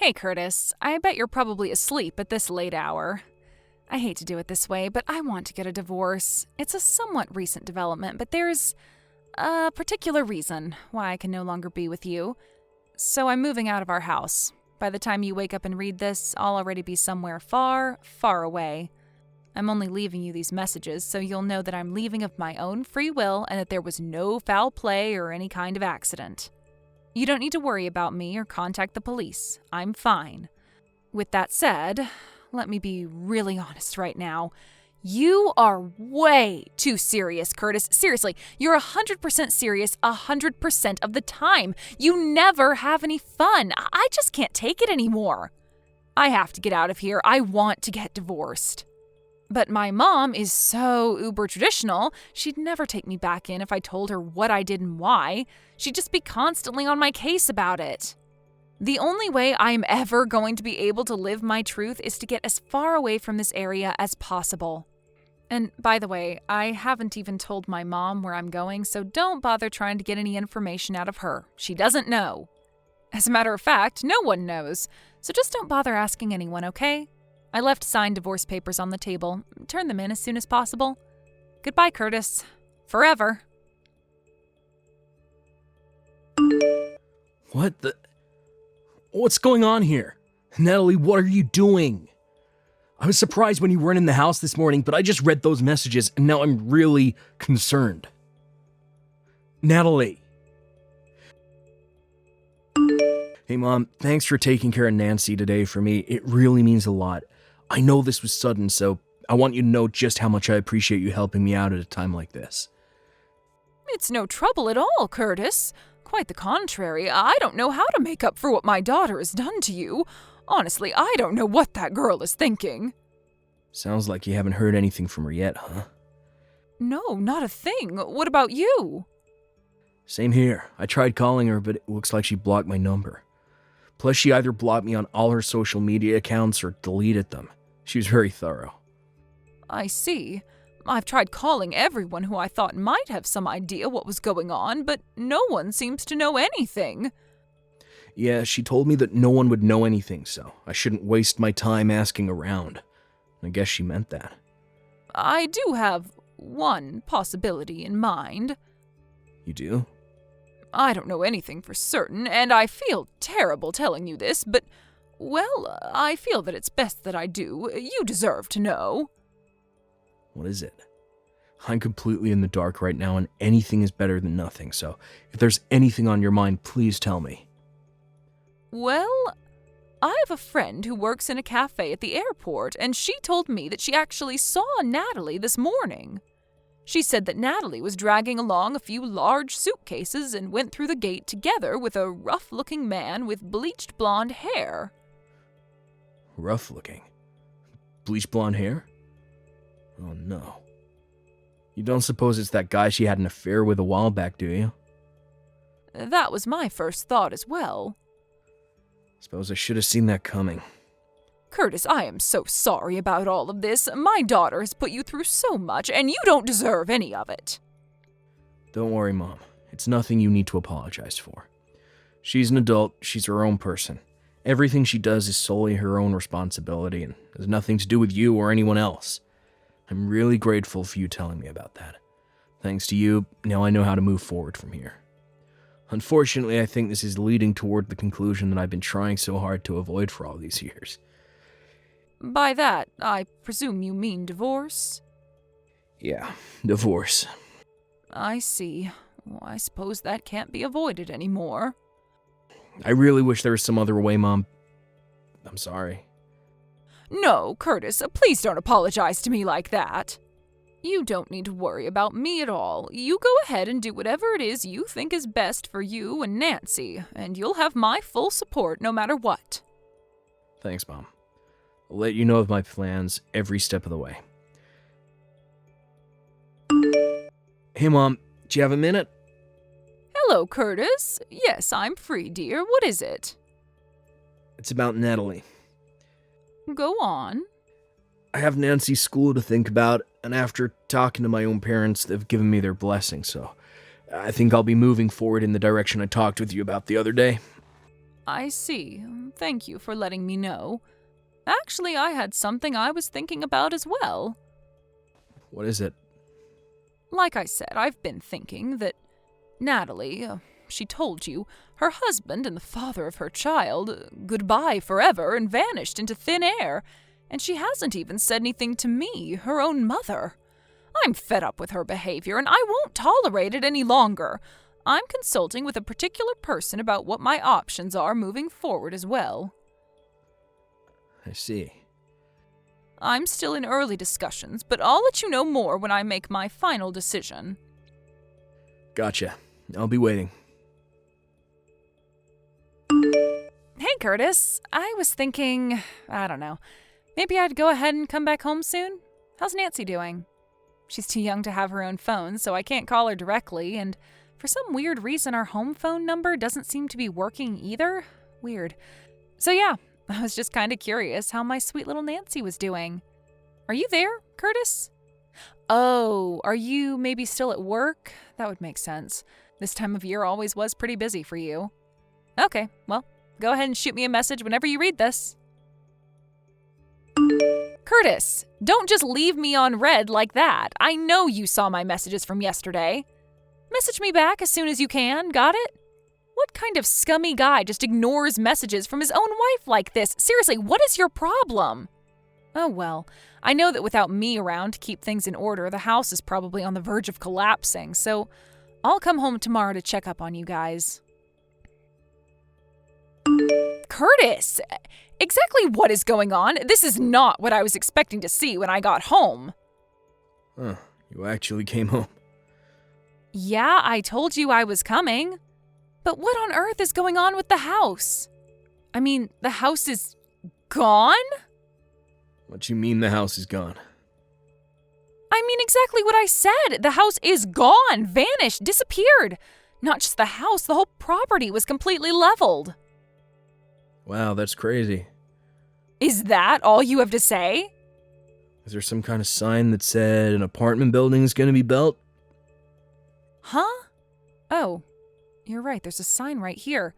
Hey, Curtis. I bet you're probably asleep at this late hour. I hate to do it this way, but I want to get a divorce. It's a somewhat recent development, but there's a particular reason why I can no longer be with you. So I'm moving out of our house. By the time you wake up and read this, I'll already be somewhere far, far away. I'm only leaving you these messages so you'll know that I'm leaving of my own free will and that there was no foul play or any kind of accident. You don't need to worry about me or contact the police. I'm fine. With that said, let me be really honest right now. You are way too serious, Curtis. Seriously, you're 100% serious 100% of the time. You never have any fun. I just can't take it anymore. I have to get out of here. I want to get divorced. But my mom is so uber traditional, she'd never take me back in if I told her what I did and why. She'd just be constantly on my case about it. The only way I'm ever going to be able to live my truth is to get as far away from this area as possible. And by the way, I haven't even told my mom where I'm going, so don't bother trying to get any information out of her. She doesn't know. As a matter of fact, no one knows, so just don't bother asking anyone, okay? I left signed divorce papers on the table. Turn them in as soon as possible. Goodbye, Curtis. Forever. What's going on here? Natalie, what are you doing? I was surprised when you weren't in the house this morning, but I just read those messages and now I'm really concerned. Natalie. Hey, Mom, thanks for taking care of Nancy today for me. It really means a lot. I know this was sudden, so I want you to know just how much I appreciate you helping me out at a time like this. It's no trouble at all, Curtis. Quite the contrary. I don't know how to make up for what my daughter has done to you. Honestly, I don't know what that girl is thinking. Sounds like you haven't heard anything from her yet, huh? No, not a thing. What about you? Same here. I tried calling her, but it looks like she blocked my number. Plus, she either blocked me on all her social media accounts or deleted them. She was very thorough. I see. I've tried calling everyone who I thought might have some idea what was going on, but no one seems to know anything. Yeah, she told me that no one would know anything, so I shouldn't waste my time asking around. I guess she meant that. I do have one possibility in mind. You do? I don't know anything for certain, and I feel terrible telling you this, but, well, I feel that it's best that I do. You deserve to know. What is it? I'm completely in the dark right now, and anything is better than nothing, so if there's anything on your mind, please tell me. Well, I have a friend who works in a cafe at the airport, and she told me that she actually saw Natalie this morning. She said that Natalie was dragging along a few large suitcases and went through the gate together with a rough-looking man with bleached blonde hair. Rough-looking? Bleached blonde hair? Oh no. You don't suppose it's that guy she had an affair with a while back, do you? That was my first thought as well. Suppose I should have seen that coming. Curtis, I am so sorry about all of this. My daughter has put you through so much, and you don't deserve any of it. Don't worry, Mom. It's nothing you need to apologize for. She's an adult. She's her own person. Everything she does is solely her own responsibility and has nothing to do with you or anyone else. I'm really grateful for you telling me about that. Thanks to you, now I know how to move forward from here. Unfortunately, I think this is leading toward the conclusion that I've been trying so hard to avoid for all these years. By that, I presume you mean divorce? Yeah, divorce. I see. Well, I suppose that can't be avoided anymore. I really wish there was some other way, Mom. I'm sorry. No, Curtis, please don't apologize to me like that. You don't need to worry about me at all. You go ahead and do whatever it is you think is best for you and Nancy, and you'll have my full support no matter what. Thanks, Mom. I'll let you know of my plans every step of the way. Hey, Mom, do you have a minute? Hello, Curtis. Yes, I'm free, dear. What is it? It's about Natalie. Go on. I have Nancy's school to think about, and after talking to my own parents, they've given me their blessing, so I think I'll be moving forward in the direction I talked with you about the other day. I see. Thank you for letting me know. Actually, I had something I was thinking about as well. What is it? Like I said, I've been thinking that Natalie, she told you, her husband and the father of her child, goodbye forever and vanished into thin air, and she hasn't even said anything to me, her own mother. I'm fed up with her behavior, and I won't tolerate it any longer. I'm consulting with a particular person about what my options are moving forward as well. I see. I'm still in early discussions, but I'll let you know more when I make my final decision. Gotcha. I'll be waiting. Hey, Curtis. I was thinking, I don't know, maybe I'd go ahead and come back home soon? How's Nancy doing? She's too young to have her own phone, so I can't call her directly, and for some weird reason our home phone number doesn't seem to be working either. Weird. So yeah, I was just kind of curious how my sweet little Nancy was doing. Are you there, Curtis? Oh, are you maybe still at work? That would make sense. This time of year always was pretty busy for you. Okay, well, go ahead and shoot me a message whenever you read this. Curtis, don't just leave me on red like that. I know you saw my messages from yesterday. Message me back as soon as you can, got it? What kind of scummy guy just ignores messages from his own wife like this? Seriously, what is your problem? Oh well, I know that without me around to keep things in order, the house is probably on the verge of collapsing, so I'll come home tomorrow to check up on you guys. Curtis! Exactly what is going on? This is not what I was expecting to see when I got home. Huh, you actually came home. Yeah, I told you I was coming. But what on earth is going on with the house? I mean, the house is gone? What you mean the house is gone? I mean exactly what I said. The house is gone, vanished, disappeared. Not just the house, the whole property was completely leveled. Wow, that's crazy. Is that all you have to say? Is there some kind of sign that said an apartment building is going to be built? Huh? Oh, you're right. There's a sign right here.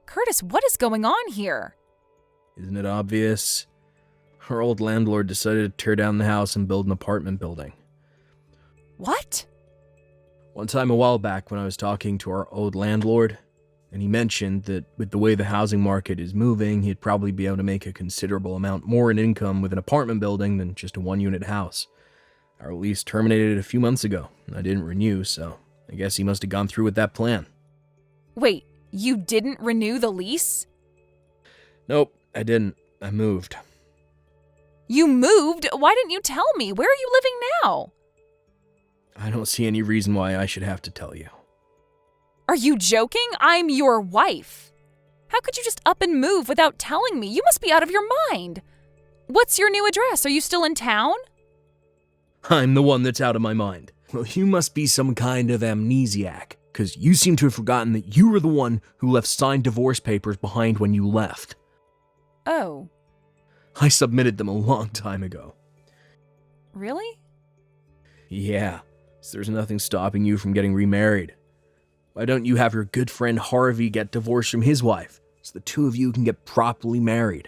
Curtis, what is going on here? Isn't it obvious? Our old landlord decided to tear down the house and build an apartment building. What? One time a while back when I was talking to our old landlord, and he mentioned that with the way the housing market is moving, he'd probably be able to make a considerable amount more in income with an apartment building than just a one-unit house. Our lease terminated a few months ago, and I didn't renew, so I guess he must have gone through with that plan. Wait, you didn't renew the lease? Nope, I didn't. I moved. You moved? Why didn't you tell me? Where are you living now? I don't see any reason why I should have to tell you. Are you joking? I'm your wife. How could you just up and move without telling me? You must be out of your mind. What's your new address? Are you still in town? I'm the one that's out of my mind. Well, you must be some kind of amnesiac, because you seem to have forgotten that you were the one who left signed divorce papers behind when you left. Oh. I submitted them a long time ago. Really? Yeah, so there's nothing stopping you from getting remarried. Why don't you have your good friend Harvey get divorced from his wife, so the two of you can get properly married?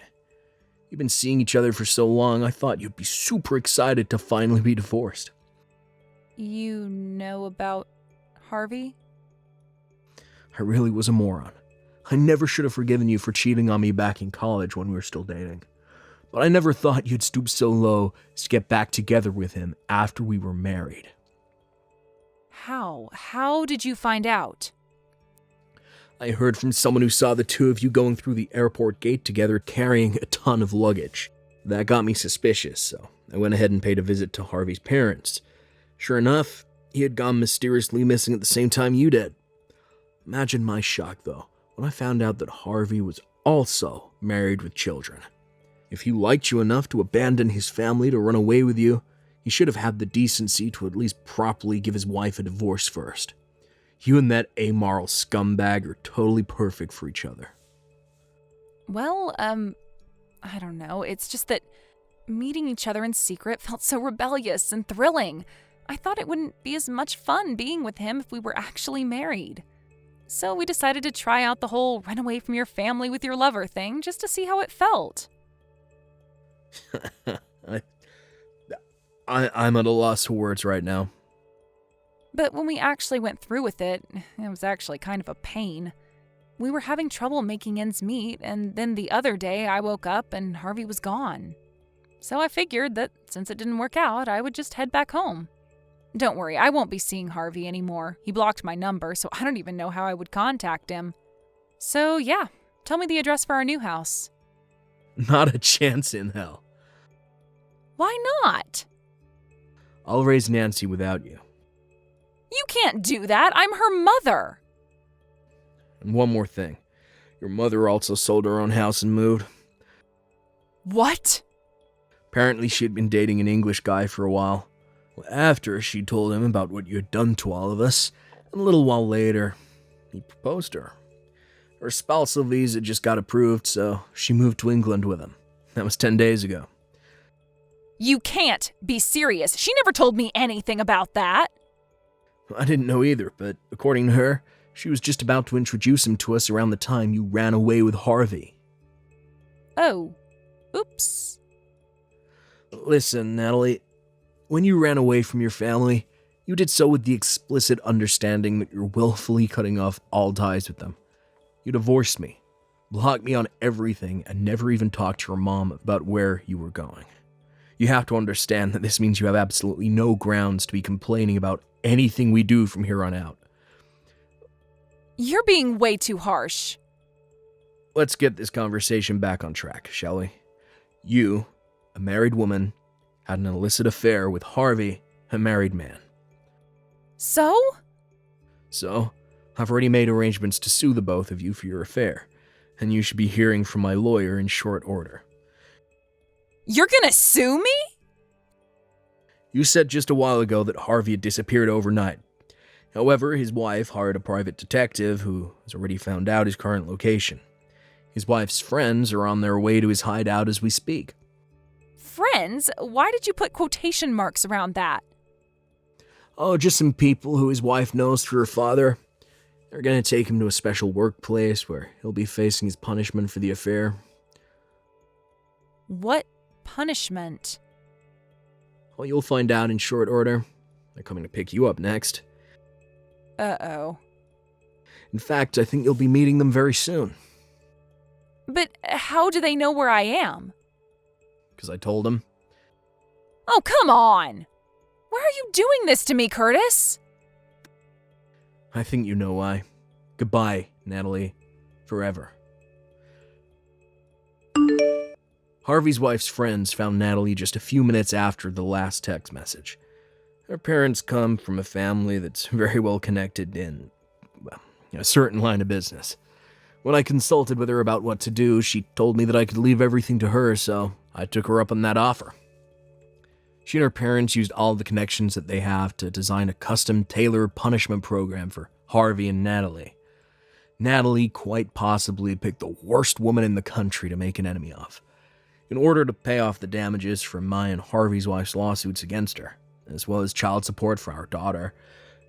You've been seeing each other for so long, I thought you'd be super excited to finally be divorced. You know about Harvey? I really was a moron. I never should have forgiven you for cheating on me back in college when we were still dating. But I never thought you'd stoop so low as to get back together with him after we were married. How? How did you find out? I heard from someone who saw the two of you going through the airport gate together carrying a ton of luggage. That got me suspicious, so I went ahead and paid a visit to Harvey's parents. Sure enough, he had gone mysteriously missing at the same time you did. Imagine my shock, though, when I found out that Harvey was also married with children. If he liked you enough to abandon his family to run away with you, he should have had the decency to at least properly give his wife a divorce first. You and that amoral scumbag are totally perfect for each other. Well, I don't know. It's just that meeting each other in secret felt so rebellious and thrilling. I thought it wouldn't be as much fun being with him if we were actually married. So we decided to try out the whole run away from your family with your lover thing just to see how it felt. I'm at a loss for words right now. But when we actually went through with it was actually kind of a pain. We were having trouble making ends meet, and then the other day I woke up and Harvey was gone. So I figured that since it didn't work out, I would just head back home. Don't worry, I won't be seeing Harvey anymore. He blocked my number, so I don't even know how I would contact him. So yeah, tell me the address for our new house. Not a chance in hell. Why not? I'll raise Nancy without you. You can't do that. I'm her mother. And one more thing. Your mother also sold her own house and moved. What? Apparently she'd been dating an English guy for a while. After she told him about what you had done to all of us, and a little while later, he proposed to her. Her spousal visa just got approved, so she moved to England with him. That was 10 days ago. You can't be serious. She never told me anything about that. I didn't know either, but according to her, she was just about to introduce him to us around the time you ran away with Harvey. Oh. Oops. Listen, Natalie, when you ran away from your family, you did so with the explicit understanding that you're willfully cutting off all ties with them. You divorced me, blocked me on everything, and never even talked to your mom about where you were going. You have to understand that this means you have absolutely no grounds to be complaining about anything we do from here on out. You're being way too harsh. Let's get this conversation back on track, shall we? You, a married woman, had an illicit affair with Harvey, a married man. So? So, I've already made arrangements to sue the both of you for your affair, and you should be hearing from my lawyer in short order. You're gonna sue me? You said just a while ago that Harvey had disappeared overnight. However, his wife hired a private detective who has already found out his current location. His wife's friends are on their way to his hideout as we speak. Friends? Why did you put quotation marks around that? Oh, just some people who his wife knows through her father. They're gonna take him to a special workplace where he'll be facing his punishment for the affair. What punishment? Well, you'll find out in short order. They're coming to pick you up next. Uh-oh. In fact, I think you'll be meeting them very soon. But how do they know where I am? Because I told them. Oh, come on! Why are you doing this to me, Curtis? I think you know why. Goodbye, Natalie. Forever. Harvey's wife's friends found Natalie just a few minutes after the last text message. Her parents come from a family that's very well connected in, well, a certain line of business. When I consulted with her about what to do, she told me that I could leave everything to her, so I took her up on that offer. She and her parents used all the connections that they have to design a custom tailored punishment program for Harvey and Natalie. Natalie quite possibly picked the worst woman in the country to make an enemy of, in order to pay off the damages from my and Harvey's wife's lawsuits against her, as well as child support for our daughter.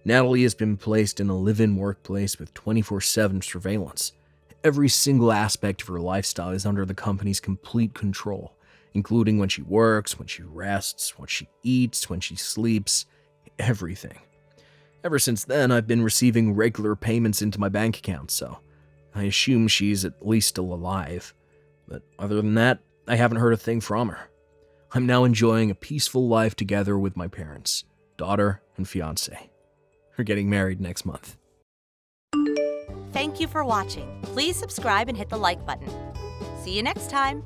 Natalie has been placed in a live-in workplace with 24/7 surveillance. Every single aspect of her lifestyle is under the company's complete control, including when she works, when she rests, what she eats, when she sleeps, everything. Ever since then, I've been receiving regular payments into my bank account, so I assume she's at least still alive. But other than that, I haven't heard a thing from her. I'm now enjoying a peaceful life together with my parents, daughter, and fiancé. We're getting married next month. Thank you for watching. Please subscribe and hit the like button. See you next time.